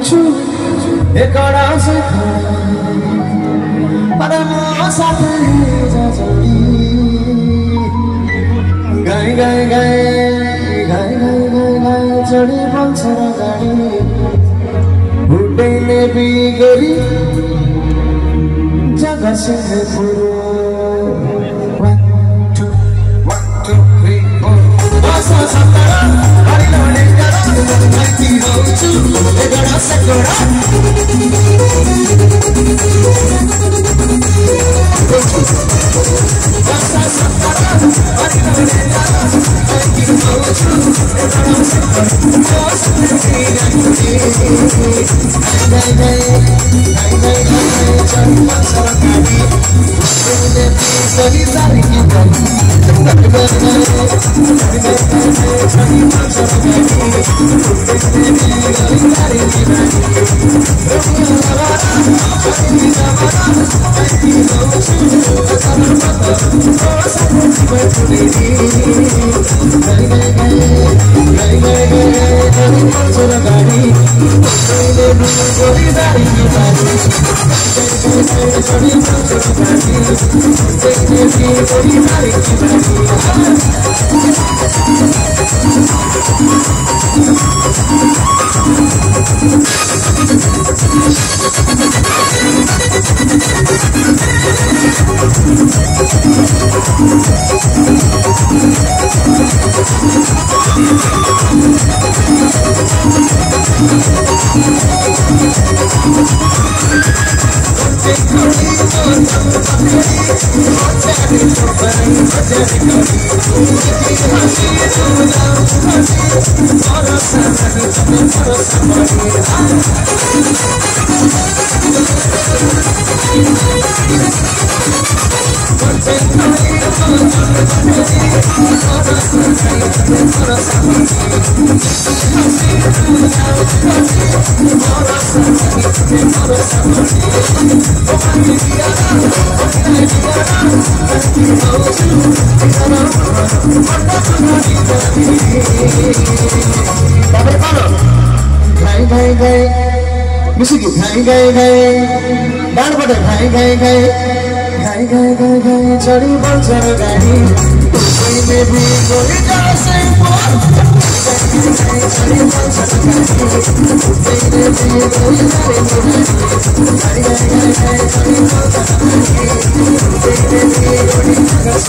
छु एकड़ा से पर म साथै जजडी गाई गाई गाई गाई गाई गाई गाई चढी बन्छ र गाडी बुढैले बिगरी जग्गा सिंह पुरो 1 2 3 4 बसा सतरा हरिलो नेगरा माइती होछु एगडा सकडा बसा सतरा हरिलो नेगरा माइती होछु एगडा सकडा गाई गाई गाई गाई गाई चढी बन्छ र गाडी बुढैले बिगरी जारी के गाडी गाई गाई मिसिकी गाई गाई गाई डाँडबाट गाई गाई गाई गाई गाई गाई गाई चढी बन्छ र गाडी बुढैले बिगरी जसै चढी बन्छ र गाडी बुढैले बिगरी गाई गाई गाई गाई चढी बन्छ र गाडी बुढैले बिगरी जसै